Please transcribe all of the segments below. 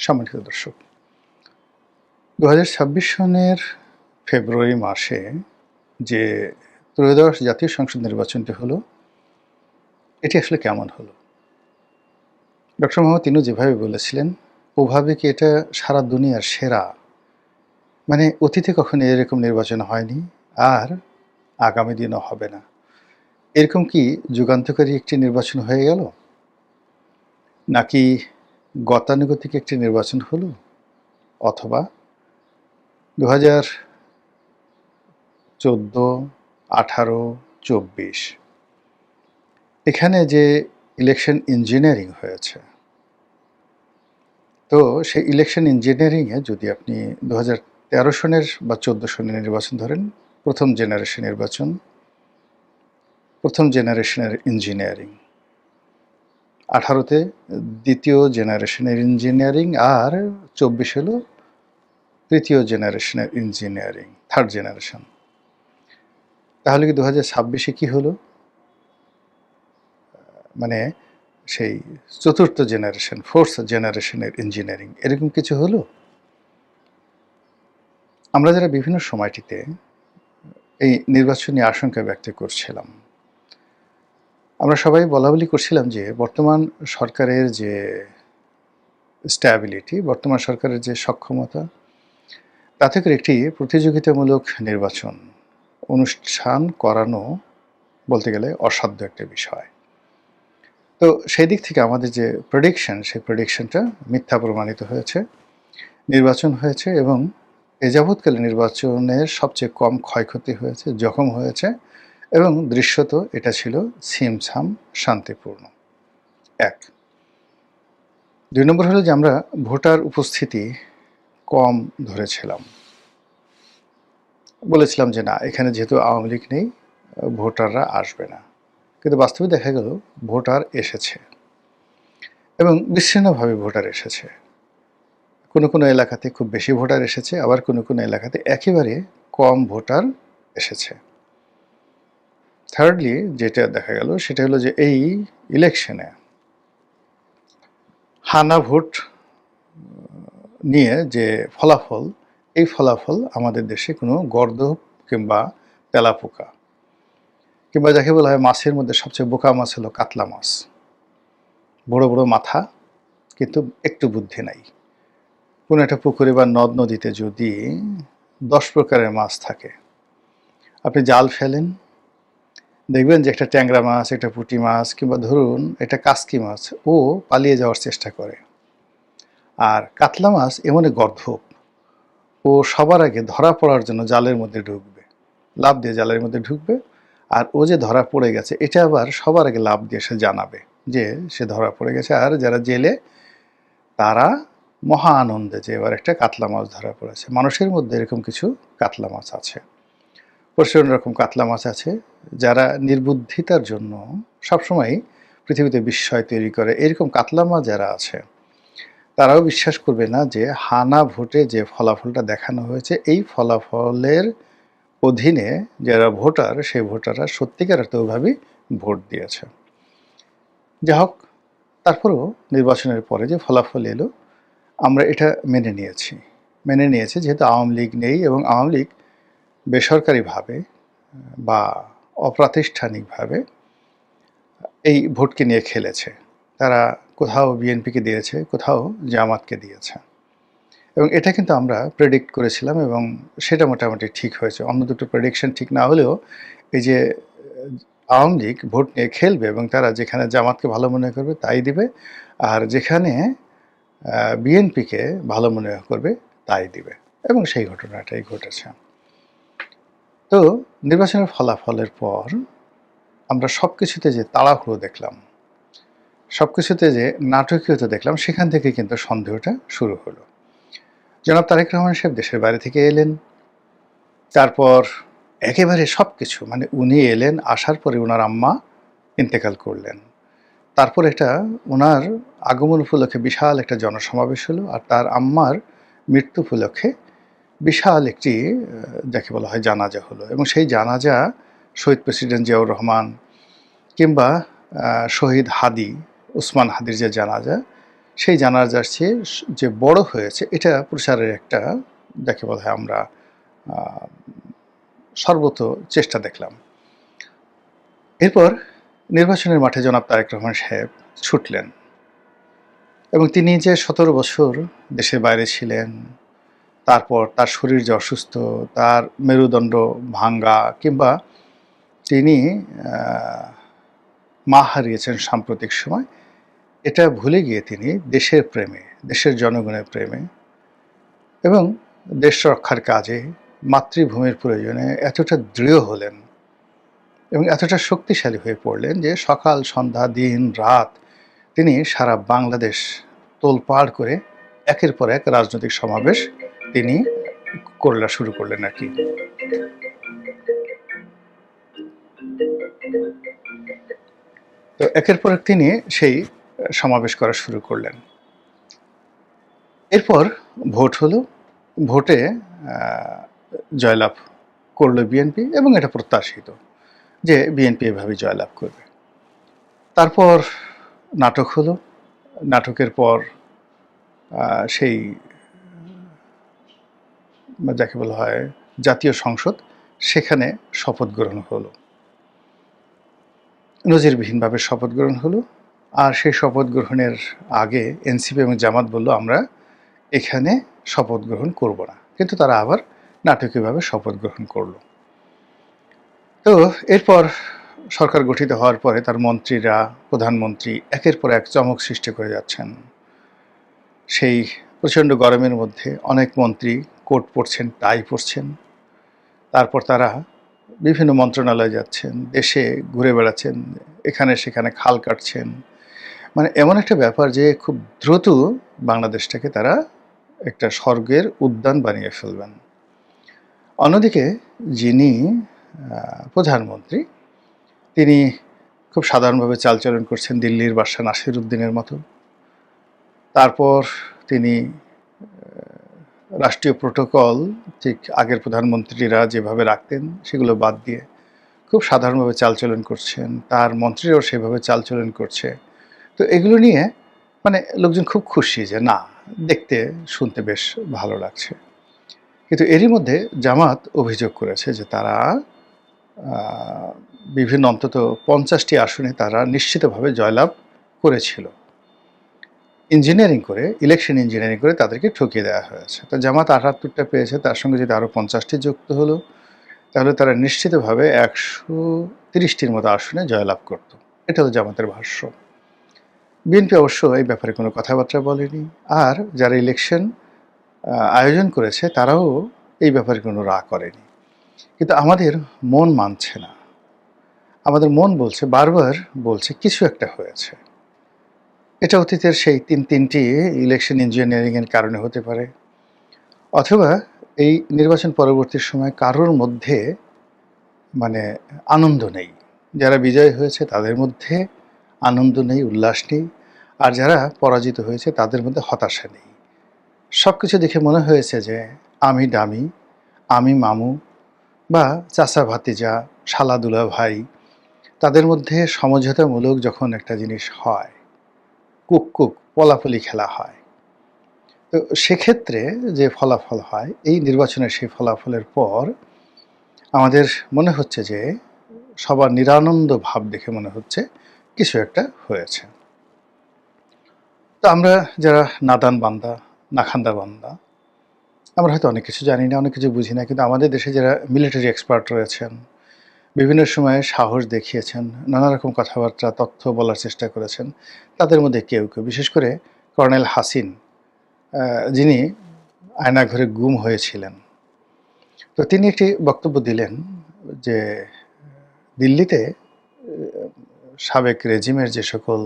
সম্মানিত দর্শক, ২০২৬ সনের ফেব্রুয়ারি মাসে যে ত্রয়োদশ জাতীয় সংসদ নির্বাচনটি হলো, এটি আসলে কেমন হলো? ডক্টর মোহাম্মদ ইউনূস যেভাবে বলেছিলেন, ওভাবে কি এটা সারা দুনিয়ার সেরা? মানে অতীতে কখনো এরকম নির্বাচন হয়নি, আর আগামী দিনও হবে না। এরকম কি যুগান্তকারী একটি নির্বাচন হয়ে গেল? নাকি গতানুগতিক একটি নির্বাচন হলো? অথবা ২০১৪, ১৮, ২৪ এখানে যে ইলেকশন ইঞ্জিনিয়ারিং হয়েছে, তো সেই ইলেকশন ইঞ্জিনিয়ারিংয়ে যদি আপনি ২০১৩ সনের বা ১৪ সনের নির্বাচন ধরেন, প্রথম জেনারেশন নির্বাচন, প্রথম জেনারেশনের ইঞ্জিনিয়ারিং, ১৮তে দ্বিতীয় জেনারেশনের ইঞ্জিনিয়ারিং, আর ২৪ হলো তৃতীয় জেনারেশনের ইঞ্জিনিয়ারিং, থার্ড জেনারেশন। তাহলে কি ২০২৬-এ কী হলো? মানে সেই চতুর্থ জেনারেশন, ফোর্থ জেনারেশনের ইঞ্জিনিয়ারিং, এরকম কিছু হলো? আমরা যারা বিভিন্ন সময়টিতে এই নির্বাচনী আশঙ্কা ব্যক্ত করছিলাম, আমরা সবাই বলাবলি করছিলাম যে বর্তমান সরকারের যে স্ট্যাবিলিটি, বর্তমান সরকারের যে সক্ষমতা, তাতে করে একটি প্রতিযোগিতামূলক নির্বাচন অনুষ্ঠান করানো বলতে গেলে অসাধ্য একটা বিষয়। তো সেই দিক থেকে আমাদের যে প্রেডিকশন, সেই প্রেডিকশনটা মিথ্যা প্রমাণিত হয়েছে। নির্বাচন হয়েছে এবং এ যাবৎকালে নির্বাচনের সবচেয়ে কম ক্ষয়ক্ষতি হয়েছে, জখম হয়েছে, এবং দৃশ্যত এটা ছিল ছিমছাম শান্তিপূর্ণ। ১। ২ নম্বর হলো যে আমরা ভোটার উপস্থিতি কম ধরেছিলাম। বলেছিলাম যে না, এখানে যেহেতু আওয়ামী লীগ নেই, ভোটাররা আসবে না। কিন্তু বাস্তবে দেখা গেল ভোটার এসেছে, এবং বিচ্ছিন্নভাবে ভোটার এসেছে। কোনো কোনো এলাকাতে খুব বেশি ভোটার এসেছে, আবার কোনো কোনো এলাকাতে একেবারে কম ভোটার এসেছে। থার্ডলি যেটা দেখা গেল সেটা হলো যে এই ইলেকশনে হানা ভোট নিয়ে যে ফলাফল, এই ফলাফল আমাদের দেশে কোনো গর্দভ কিংবা তেলাপোকা, কিংবা যাকে বলা হয় মাছের মধ্যে সবচেয়ে বোকা মাছ হলো কাতলা মাছ। বড় বড় মাথা, কিন্তু একটু বুদ্ধি নাই। কোনো একটা পুকুরে বা নদ নদীতে যদি 10 প্রকারের মাছ থাকে, আপনি জাল ফেলেন, দেখবেন যে একটা ট্যাংরা মাছ, একটা পুঁটি মাছ, কিংবা ধরুন একটা কাসকি মাছ, ও পালিয়ে যাওয়ার চেষ্টা করে। আর কাতলা মাছ এমনই গর্দভ, ও সবার আগে ধরা পড়ার জন্য জালের মধ্যে ঢুকবে, লাফ দিয়ে জালের মধ্যে ঢুকবে, আর ও যে ধরা পড়ে গেছে এটা আবার সবার আগে লাফ দিয়ে সে জানাবে যে সে ধরা পড়ে গেছে। আর যারা জেলে, তারা মহা আনন্দে যে এবার একটা কাতলা মাছ ধরা পড়েছে। মানুষের মধ্যে এরকম কিছু কাতলা মাছ আছে, প্রচণ্ড রকম কাতলা মাছ আছে, যারা নির্বুদ্ধিতার জন্য সবসময় পৃথিবীতে বিস্ময় তৈরি করে। এরকম কাতলা মাছ যারা আছে, তারাও বিশ্বাস করবে না যে হানা ভোটে যে ফলাফলটা দেখানো হয়েছে, এই ফলাফলের অধীনে যারা ভোটার, সেই ভোটাররা সত্যিকার অর্থভাবেই ভোট দিয়েছে। যা হোক, তারপরেও নির্বাচনের পরে যে ফলাফল এলো, আমরা এটা মেনে নিয়েছি যেহেতু আওয়ামী লীগ নেই, এবং আওয়ামী লীগ বেসরকারিভাবে বা অপ্রাতিষ্ঠানিকভাবে এই ভোটকে নিয়ে খেলেছে। তারা কোথাও বিএনপিকে দিয়েছে, কোথাও জামাতকে দিয়েছে, এবং এটা কিন্তু আমরা প্রেডিক্ট করেছিলাম, এবং সেটা মোটামুটি ঠিক হয়েছে। অন্য দুটো প্রেডিকশন ঠিক না হলেও এই যে আওয়ামী লীগ ভোট নিয়ে খেলবে, এবং তারা যেখানে জামাতকে ভালো মনে করবে তাই দিবে, আর যেখানে বিএনপিকে ভালো মনে করবে তাই দিবে, এবং সেই ঘটনাটাই ঘটেছে। তো নির্বাচনের ফলাফলের পর আমরা সব কিছুতে যে তাড়াহুড়ো দেখলাম, সব কিছুতে যে নাটকীয়তা দেখলাম, সেখান থেকে কিন্তু সন্দেহটা শুরু হলো। জনাব তারেক রহমান সাহেব দেশের বাইরে থেকে এলেন, তারপর একেবারে সব কিছু, মানে উনি এলেন, আসার পরে ওনার আম্মা ইন্তেকাল করলেন, তারপর এটা ওনার আগমন উপলক্ষে বিশাল একটা জনসমাবেশ হলো, আর তার আম্মার মৃত্যু উপলক্ষে বিশাল একটি যাকে বলা হয় জানাজা হলো, এবং সেই জানাজা শহীদ প্রেসিডেন্ট জিয়াউর রহমান কিংবা শহীদ হাদি, ওসমান হাদির যে জানাজা, সেই জানাজার চেয়ে যে বড় হয়েছে এটা প্রচারের একটা যাকে বলা হয় আমরা সর্বত চেষ্টা দেখলাম। এরপর নির্বাচনের মাঠে জনাব তারেক রহমান সাহেব ছুটলেন এবং তিনি যে ১৭ বছর দেশের বাইরে ছিলেন, তারপর তার শরীর যে অসুস্থ, তার মেরুদণ্ড ভাঙ্গা, কিংবা তিনি মা হারিয়েছেন সাম্প্রতিক সময়, এটা ভুলে গিয়ে তিনি দেশের প্রেমে, দেশের জনগণের প্রেমে এবং দেশ রক্ষার কাজে মাতৃভূমির প্রয়োজনে এতটা দৃঢ় হলেন এবং এতটা শক্তিশালী হয়ে পড়লেন যে সকাল সন্ধ্যা দিন রাত তিনি সারা বাংলাদেশ তোলপাড় করে একের পর এক রাজনৈতিক সমাবেশ তিনি শুরু করলেন আর কি। তো একের পর এক তিনি সেই সমাবেশ করা শুরু করলেন। এরপর ভোট হলো, ভোটে জয়লাভ করলো বিএনপি এবং এটা প্রত্যাশিত যে বিএনপি এভাবে জয়লাভ করবে। তারপর নাটক হলো, নাটকের পর সেই যাকে বলা হয় জাতীয় সংসদ, সেখানে শপথ গ্রহণ হলো, নজিরবিহীনভাবে শপথ গ্রহণ হলো। আর সেই শপথ গ্রহণের আগে এনসিপি এবং জামাত বলল আমরা এখানে শপথ গ্রহণ করব না, কিন্তু তারা আবার নাটকীয়ভাবে শপথ গ্রহণ করলো। তো এরপর সরকার গঠিত হওয়ার পরে তার মন্ত্রীরা, প্রধানমন্ত্রী একের পর এক চমক সৃষ্টি করে যাচ্ছেন। সেই প্রচণ্ড গরমের মধ্যে অনেক মন্ত্রী কোট পরছেন, টাই পরছেন, তারপর তারা বিভিন্ন মন্ত্রণালয়ে যাচ্ছেন, দেশে ঘুরে বেড়াচ্ছেন, এখানে সেখানে খাল কাটছেন। মানে এমন একটা ব্যাপার যে খুব দ্রুত বাংলাদেশটাকে তারা একটা স্বর্গের উদ্যান বানিয়ে ফেলবেন। অন্যদিকে যিনি প্রধানমন্ত্রী, তিনি খুব সাধারণভাবে চালচলন করছেন দিল্লির বাদশা নাসিরুদ্দিনের মতো। তারপর তিনি রাষ্ট্রীয় প্রোটোকল ঠিক আগের প্রধানমন্ত্রীরা যেভাবে রাখতেন সেগুলো বাদ দিয়ে খুব সাধারণভাবে চালচলন করছেন, তার মন্ত্রীরাও সেভাবে চালচলন করছে। তো এগুলো নিয়ে মানে লোকজন খুব খুশি যে না, দেখতে শুনতে বেশ ভালো লাগছে। কিন্তু এরই মধ্যে জামাত অভিযোগ করেছে যে তারা বিভিন্ন অন্তত 50টি আসনে তারা নিশ্চিতভাবে জয়লাভ করেছিল। ইঞ্জিনিয়ারিং করে, ইলেকশন ইঞ্জিনিয়ারিং করে তাদেরকে ঠকিয়ে দেওয়া হয়েছে। তো জামাত 78টা পেয়েছে, তার সঙ্গে যদি আরও 50টি যুক্ত হলো তাহলে তারা নিশ্চিতভাবে 130টির মতো আসনে জয়লাভ করত। এটা হলো জামাতের ভাষ্য। বিএনপি অবশ্য এই ব্যাপারে কোনো কথাবার্তা বলেনি, আর যারা ইলেকশন আয়োজন করেছে তারাও এই ব্যাপারে কোনো রা করেনি। কিন্তু আমাদের মন মানছে না, আমাদের মন বলছে, বারবার বলছে কিছু একটা হয়েছে। এটা অতীতের সেই তিনটি ইলেকশন ইঞ্জিনিয়ারিংয়ের কারণে হতে পারে, অথবা এই নির্বাচন পরবর্তী সময় কারোর মধ্যে মানে আনন্দ নেই। যারা বিজয় হয়েছে তাদের মধ্যে আনন্দ নেই, উল্লাস নেই, আর যারা পরাজিত হয়েছে তাদের মধ্যে হতাশা নেই। সব কিছু দেখে মনে হয়েছে যে আমি দামি, আমি মামু বা চাচা ভাতিজা, শালা দুলা ভাই, তাদের মধ্যে সমঝোতামূলক যখন একটা জিনিস হয়, কুক পলাফলি খেলা হয়, তো সেক্ষেত্রে যে ফলাফল হয়, এই নির্বাচনের সেই ফলাফলের পর আমাদের মনে হচ্ছে যে সবার নিরানন্দ ভাব দেখে মনে হচ্ছে কিছু একটা হয়েছে। তো আমরা যারা নাদান বান্দা, নাখান্দা বান্দা, আমরা হয়তো অনেক কিছু জানি না, অনেক কিছু বুঝি না, কিন্তু আমাদের দেশে যারা মিলিটারি এক্সপার্ট রয়েছেন, বিভিন্ন সময়ে সাহস দেখিয়েছেন, নানা রকম কথাবার্তা তথ্য বলার চেষ্টা করেছেন, তাদের মধ্যে কেউ বিশেষ করে কর্নেল হাসিন, যিনি আয়নাঘরে গুম হয়েছিলেন, তো তিনি একটি বক্তব্য দিলেন যে দিল্লিতে সাবেক রেজিমের যে সকল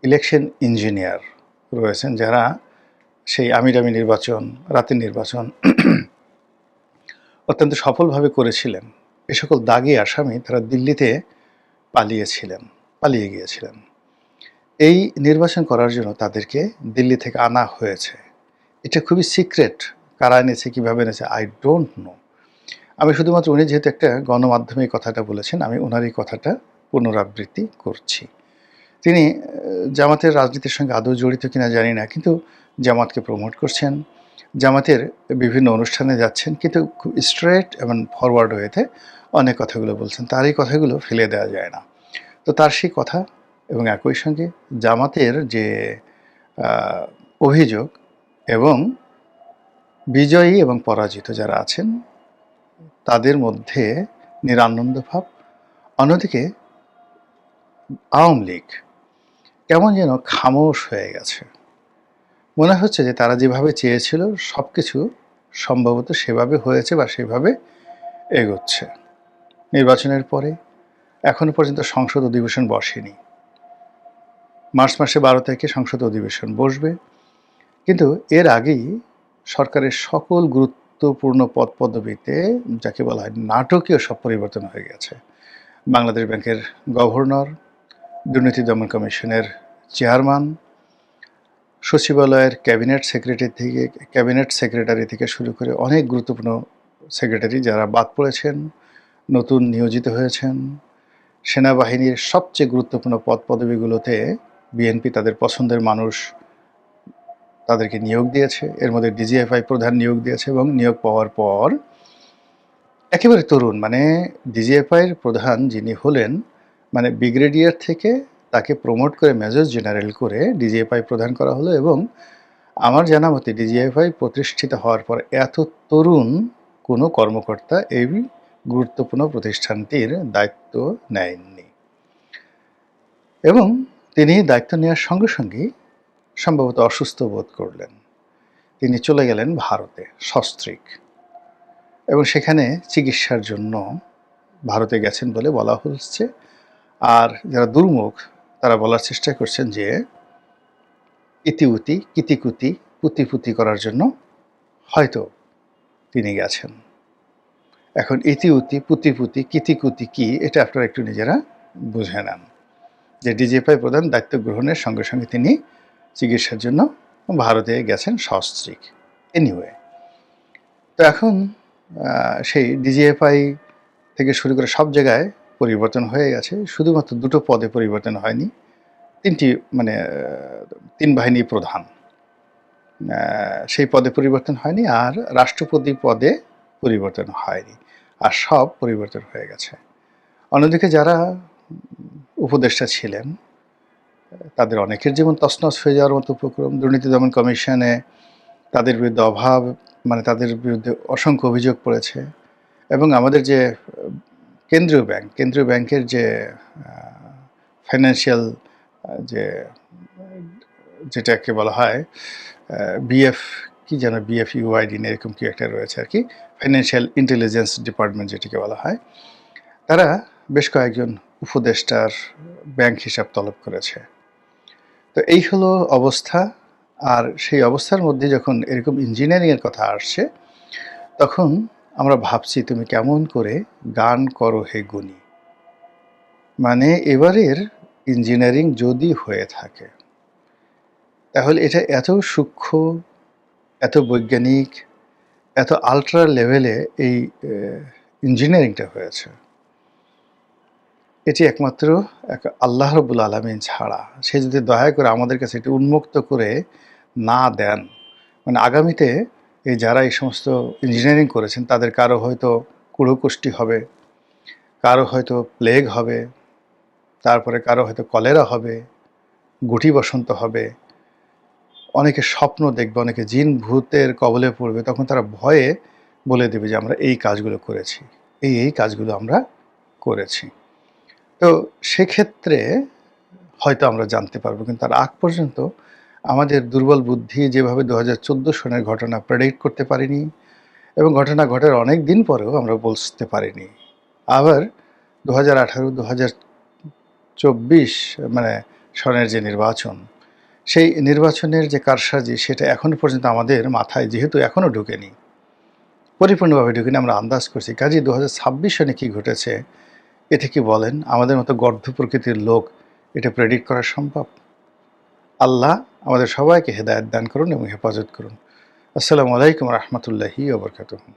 ইলেকশন ইঞ্জিনিয়ার রয়েছেন, যারা সেই আমিরামি নির্বাচন, রাতের নির্বাচন অত্যন্ত সফলভাবে করেছিলেন, এ সকল দাগি আসামি তারা দিল্লিতে পালিয়ে গিয়েছিলেন। এই নির্বাচন করার জন্য তাদেরকে দিল্লি থেকে আনা হয়েছে। এটা খুবই সিক্রেট, কারা এনেছে, কীভাবে এনেছে, আই ডোন্ট নো। আমি শুধুমাত্র উনি যেহেতু একটা গণমাধ্যমে এই কথাটা বলেছেন, আমি ওনার এই কথাটা পুনরাবৃত্তি করছি। তিনি জামাতের রাজনীতির সঙ্গে আদৌ জড়িত কিনা জানি না, কিন্তু জামাতকে প্রমোট করছেন, জামাতের বিভিন্ন অনুষ্ঠানে যাচ্ছেন, কিন্তু খুব স্ট্রেট এবং ফরওয়ার্ড ওয়েতে অনেক কথাগুলো বলছেন। তার এই কথাগুলো ফেলে দেওয়া যায় না। তো তার সেই কথা এবং একই সঙ্গে জামাতের যে অভিযোগ এবং বিজয়ী এবং পরাজিত যারা আছেন তাদের মধ্যে নিরানন্দ ভাব। অন্যদিকে আওয়ামী লীগ কেমন যেন খামোশ হয়ে গেছে। মনে হচ্ছে যে তারা যেভাবে চেয়েছিল সব কিছু সম্ভবত সেভাবে হয়েছে বা সেভাবে এগোচ্ছে। নির্বাচনের পরে এখনো পর্যন্ত সংসদ অধিবেশন বসেনি। মার্চ মাসে 12 তারিখে সংসদ অধিবেশন বসবে, কিন্তু এর আগেই সরকারের সকল গুরুত্বপূর্ণ পদ পদবিতে যাকে বলা হয় নাটকীয় সব পরিবর্তন হয়ে গেছে। বাংলাদেশ ব্যাংকের গভর্নর, দুর্নীতি দমন কমিশনের চেয়ারম্যান, সচিবালয়ের ক্যাবিনেট সেক্রেটারি থেকে শুরু করে অনেক গুরুত্বপূর্ণ সেক্রেটারি যারা বাদ পড়েছেন, নতুন নিয়োজিত হয়েছেন। সেনাবাহিনীর সবচেয়ে গুরুত্বপূর্ণ পদ পদবিগুলোতে বিএনপি তাদের পছন্দের মানুষ তাদেরকে নিয়োগ দিয়েছে। এর মধ্যে ডিজিএফআই প্রধান নিয়োগ দিয়েছে এবং নিয়োগ পাওয়ার পর একেবারে তরুণ, মানে ডিজিএফআইয়ের প্রধান যিনি হলেন, মানে ব্রিগেডিয়ার থেকে তাকে প্রমোট করে মেজর জেনারেল করে ডিজিএফআই প্রধান করা হলো। এবং আমার জানা মতে ডিজিএফআই প্রতিষ্ঠিত হওয়ার পর এত তরুণ কোনো কর্মকর্তা এই গুরুত্বপূর্ণ প্রতিষ্ঠানটির দায়িত্ব নেননি। এবং তিনি দায়িত্ব নেওয়ার সঙ্গে সঙ্গেই সম্ভবত অসুস্থ বোধ করলেন। তিনি চলে গেলেন ভারতে সস্ত্রীক, এবং সেখানে চিকিৎসার জন্য ভারতে গেছেন বলে বলা হচ্ছে। আর যারা দুর্মুখ তারা বলার চেষ্টা করছেন যে ইতিউতি কিতিকুতি পুতি করার জন্য হয়তো তিনি গেছেন। এখন ইতিউতি পুতি কিতিকুতি কি, এটা আপনারা একটু নিজেরা বুঝে নেন। যে ডিজিএফআই প্রধান দায়িত্ব গ্রহণের সঙ্গে সঙ্গে তিনি চিকিৎসার জন্য ভারতে গেছেন সস্ত্রীক। এনিওয়ে, তো এখন সেই ডিজিএফআই থেকে শুরু করে সব জায়গায় পরিবর্তন হয়ে গেছে। শুধুমাত্র দুটো পদে পরিবর্তন হয়নি, তিন বাহিনী প্রধান সেই পদে পরিবর্তন হয়নি, আর রাষ্ট্রপতি পদে পরিবর্তন হয়নি, আর সব পরিবর্তন হয়ে গেছে। অন্যদিকে যারা উপদেষ্টা ছিলেন তাদের অনেকের জীবন তছনছ হয়ে যাওয়ার মতো উপক্রম। দুর্নীতি দমন কমিশনে তাদের বিরুদ্ধে তাদের বিরুদ্ধে অসংখ্য অভিযোগ পড়েছে। এবং আমাদের যে কেন্দ্রীয় ব্যাংকের যে ফাইন্যান্সিয়াল যেটাকে বলা হয় বিএফ ইউআইডি এরকম কি একটা রয়েছে আর কি, ফাইন্যান্সিয়াল ইন্টেলিজেন্স ডিপার্টমেন্ট যেটিকে বলা হয়, তারা বেশ কয়েকজন উপদেষ্টার ব্যাংক হিসাব তলব করেছে। তো এই হলো অবস্থা। আর সেই অবস্থার মধ্যে যখন এরকম ইঞ্জিনিয়ারিংয়ের কথা আসছে, তখন আমরা ভাবছি তুমি কেমন করে গান করো হে গুণী। মানে এবারের ইঞ্জিনিয়ারিং যদি হয়ে থাকে তাহলে এটা এত সূক্ষ্ম, এত বৈজ্ঞানিক, এত আলট্রা লেভেলে এই ইঞ্জিনিয়ারিংটা হয়েছে, এটি একমাত্র আল্লাহ রাব্বুল আলামিন ছাড়া। সে যদি দয়া করে আমাদের কাছে এটি উন্মুক্ত করে না দেন, মানে আগামীতে এই যারা এই সমস্ত ইঞ্জিনিয়ারিং করেছেন তাদের কারো হয়তো কুড়োকুষ্টি হবে, কারো হয়তো প্লেগ হবে, তারপরে কারো হয়তো কলেরা হবে, গুটি বসন্ত হবে, অনেকে স্বপ্ন দেখবে, অনেকে জিন ভূতের কবলে পড়বে। তখন তারা ভয়ে বলে দেবে যে আমরা এই কাজগুলো করেছি, এই কাজগুলো আমরা করেছি। তো সেক্ষেত্রে হয়তো আমরা জানতে পারবো, কিন্তু তার আগ পর্যন্ত আমাদের দুর্বল বুদ্ধি যেভাবে 2014 সনের ঘটনা প্রেডিক্ট করতে পারিনি, এবং ঘটনা ঘটার অনেক দিন পরেও আমরা বুঝতে পারিনি। আবার 2018, 2024 মানে সনের যে নির্বাচন, সেই নির্বাচনের যে কারসাজি, সেটা এখনো পর্যন্ত আমাদের মাথায় যেহেতু এখনও ঢুকেনি, পরিপূর্ণভাবে ঢুকেনি, আমরা আন্দাজ করছি। কাজেই 2026 সনে কী ঘটেছে এটা কি বলেন আমাদের মতো গর্ধ প্রকৃতির লোক এটা প্রেডিক্ট করা সম্ভব? আল্লাহ আমাদের সবাইকে হেদায়েত দান করুন এবং হেফাজত করুন। আসসালামু আলাইকুম রহমতুল্লাহি ওয়া বারাকাতুহু।